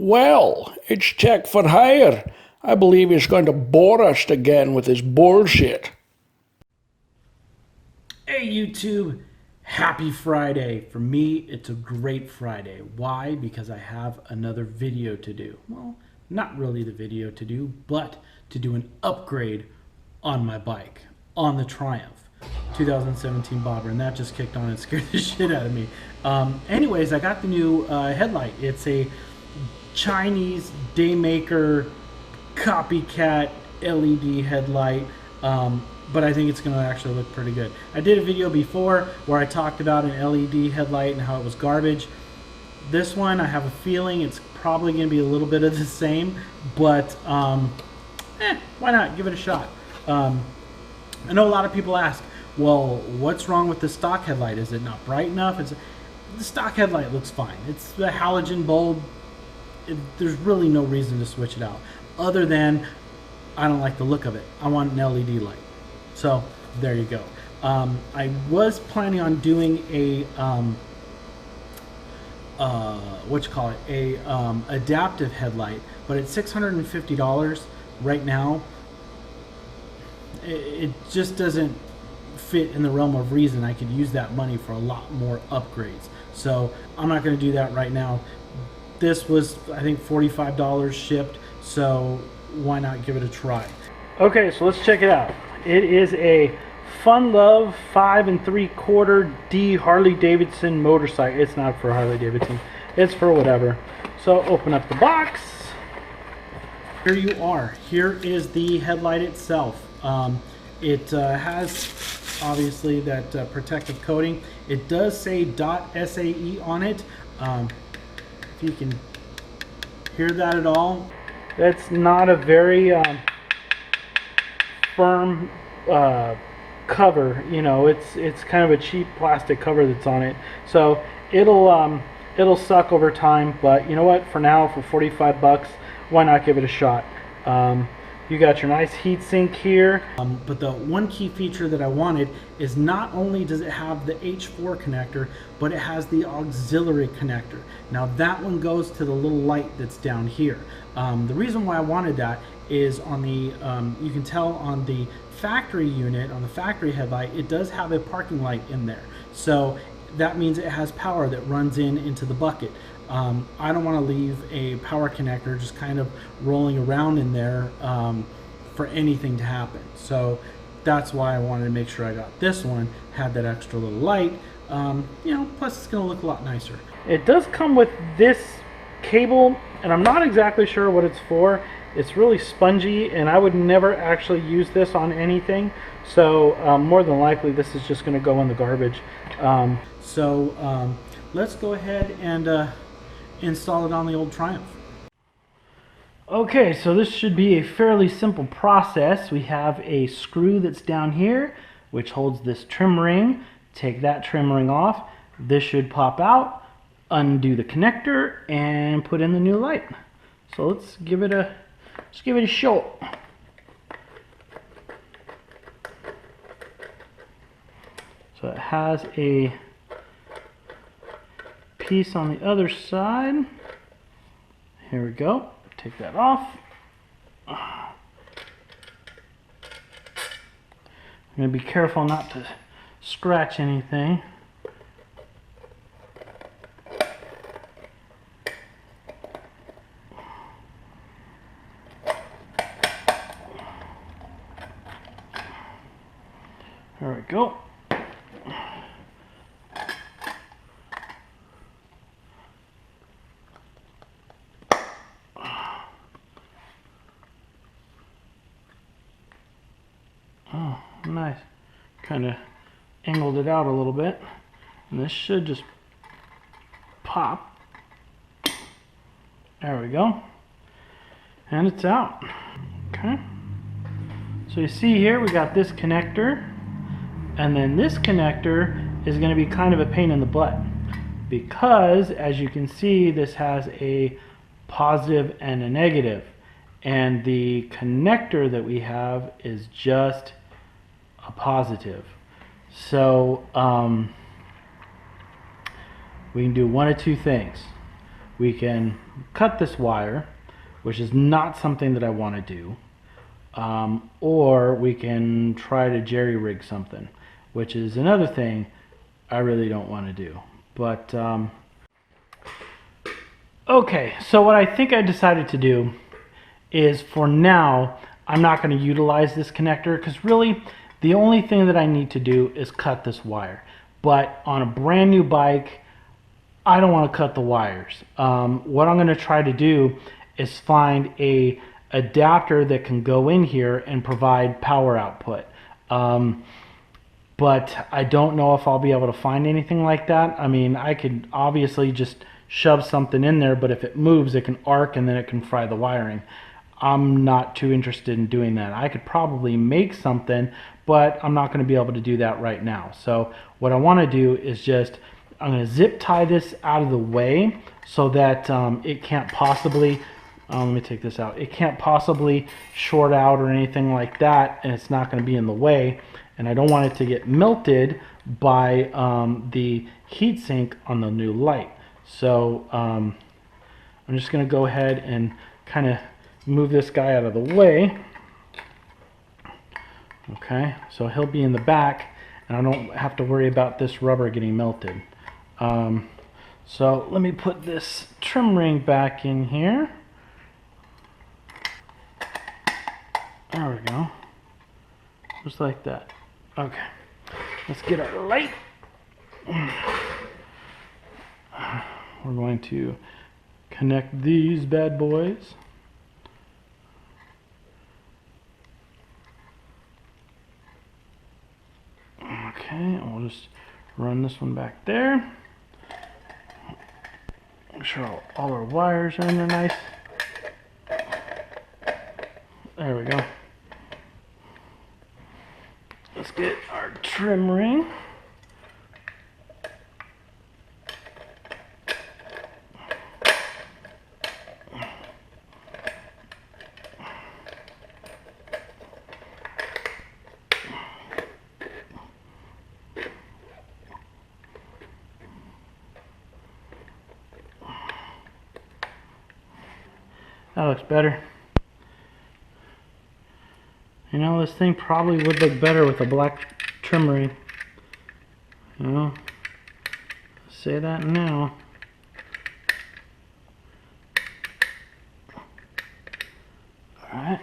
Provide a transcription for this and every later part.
Well, it's Tech for Hire. I believe he's going to bore us again with his bullshit. Hey YouTube, happy Friday. For me, it's a great Friday. Why? Because I have another video to do. Well, not really the video to do, but to do an upgrade on my bike, on the Triumph 2017 bobber, and that just kicked on and scared the shit out of me. Anyways, I got the new headlight. It's a Chinese daymaker copycat LED headlight, but I think it's going to actually look pretty good. I did a video before where I talked about an LED headlight and how it was garbage. This one, I have a feeling it's probably going to be a little bit of the same, but why not? Give it a shot. I know a lot of people ask, well, what's wrong with the stock headlight? Is it not bright enough? The stock headlight looks fine. It's the halogen bulb. There's really no reason to switch it out other than I don't like the look of it. I want an LED light. So there you go. I was planning on doing a adaptive headlight, but at $650 right now, it just doesn't fit in the realm of reason. I could use that money for a lot more upgrades. So I'm not going to do that right now. This was, I think, $45 shipped, so why not give it a try? Okay, so let's check it out. It is a Fun Love 5 3/4 D Harley Davidson motorcycle. It's not for Harley Davidson. It's for whatever. So open up the box. Here you are. Here is the headlight itself. It has obviously that protective coating. It does say .SAE on it. If you can hear that at all, that's not a very firm cover. You know, it's kind of a cheap plastic cover that's on it, so it'll suck over time. But you know what? For now, for 45 bucks, why not give it a shot? You got your nice heat sink here. But the one key feature that I wanted is not only does it have the H4 connector, but it has the auxiliary connector. Now that one goes to the little light that's down here. The reason why I wanted that is on the, you can tell on the factory unit, on the factory headlight, it does have a parking light in there. So that means it has power that runs into the bucket. I don't want to leave a power connector just kind of rolling around in there for anything to happen. So that's why I wanted to make sure I got this one, had that extra little light. You know, plus it's going to look a lot nicer. It does come with this cable, and I'm not exactly sure what it's for. It's really spongy, and I would never actually use this on anything. So more than likely, this is just going to go in the garbage. Let's go ahead and install it on the old Triumph. Okay, so this should be a fairly simple process. We have a screw that's down here which holds this trim ring. Take that trim ring off. This should pop out, undo the connector, and put in the new light. So let's give it a shot. So it has a piece on the other side. Here we go. Take that off. I'm going to be careful not to scratch anything. There we go. Oh, nice. Kind of angled it out a little bit. And this should just pop. There we go. And it's out. Okay. So you see here we got this connector. And then this connector is going to be kind of a pain in the butt. Because, as you can see, this has a positive and a negative. And the connector that we have is just a positive. So we can do one of two things. we can cut this wire, which is not something that I want to do, or we can try to jerry rig something, which is another thing I really don't want to do. But okay, so what I think I decided to do is, for now, I'm not going to utilize this connector, because really the only thing that I need to do is cut this wire. But on a brand new bike, I don't want to cut the wires. What I'm going to try to do is find a adapter that can go in here and provide power output. But I don't know if I'll be able to find anything like that. I mean, I could obviously just shove something in there, but if it moves, it can arc and then it can fry the wiring. I'm not too interested in doing that. I could probably make something, but I'm not going to be able to do that right now. So what I want to do is just, I'm going to zip tie this out of the way so that it can't possibly, let me take this out, it can't possibly short out or anything like that, and it's not going to be in the way. And I don't want it to get melted by the heatsink on the new light. So I'm just going to go ahead and kind of move this guy out of the way. Okay, so he'll be in the back and I don't have to worry about this rubber getting melted. So let me put this trim ring back in here. There we go. Just like that. Okay, let's get our light. We're going to connect these bad boys. Okay, and we'll just run this one back there. Make sure all our wires are in there nice. There we go. Let's get our trim ring. That looks better. You know, this thing probably would look better with a black trim ring. You know, say that now. Alright.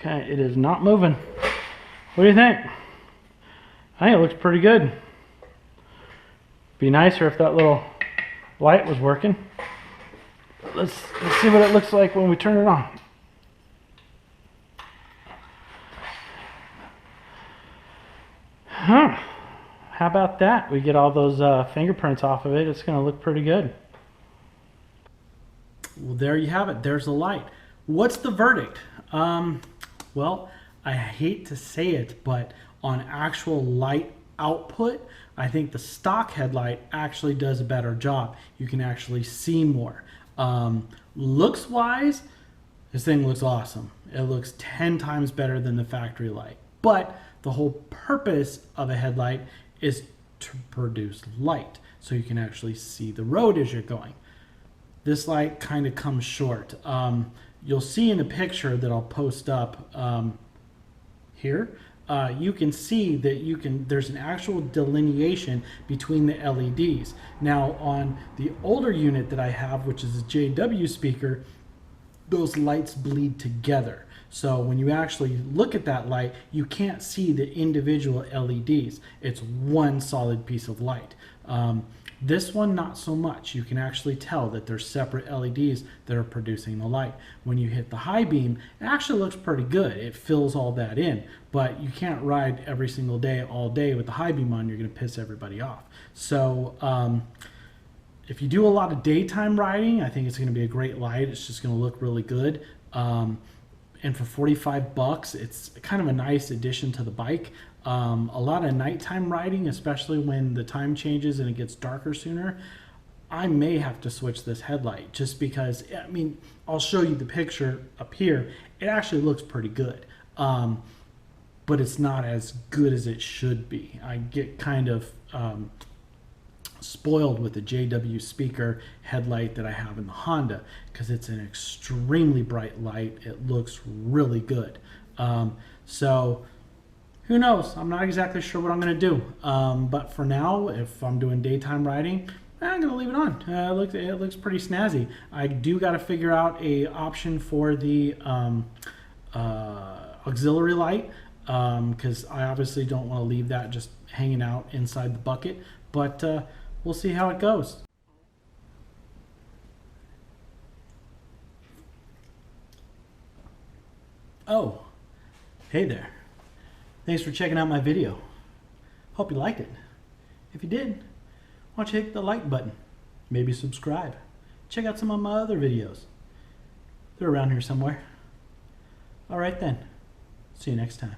Okay, it is not moving. What do you think? I think it looks pretty good. Be nicer if that little light was working. Let's see what it looks like when we turn it on. Huh. How about that? We get all those fingerprints off of it. It's going to look pretty good. Well, there you have it. There's the light. What's the verdict? Well, I hate to say it, but on actual light output, I think the stock headlight actually does a better job. You can actually see more. Looks wise, this thing looks awesome. It looks 10 times better than the factory light. But the whole purpose of a headlight is to produce light, so you can actually see the road as you're going. This light kind of comes short. You'll see in the picture that I'll post up here, you can see that there's an actual delineation between the LEDs. Now on the older unit that I have, which is a JW speaker, those lights bleed together. So when you actually look at that light, you can't see the individual LEDs. It's one solid piece of light. This one, not so much. You can actually tell that there's separate LEDs that are producing the light. When you hit the high beam, it actually looks pretty good. It fills all that in, but you can't ride every single day, all day with the high beam on. You're going to piss everybody off. So if you do a lot of daytime riding, I think it's going to be a great light. It's just going to look really good. and for 45 bucks, it's kind of a nice addition to the bike. A lot of nighttime riding, especially when the time changes and it gets darker sooner, I may have to switch this headlight just because, I mean, I'll show you the picture up here. It actually looks pretty good, but it's not as good as it should be. I get kind of spoiled with the JW speaker headlight that I have in the Honda because it's an extremely bright light. It looks really good. So who knows? I'm not exactly sure what I'm going to do. But for now, if I'm doing daytime riding, I'm going to leave it on. It looks pretty snazzy. I do got to figure out a option for the auxiliary light because I obviously don't want to leave that just hanging out inside the bucket. But we'll see how it goes. Oh, hey there. Thanks for checking out my video. Hope you liked it. If you did, why don't you hit the like button? Maybe subscribe. Check out some of my other videos. They're around here somewhere. All right then. See you next time.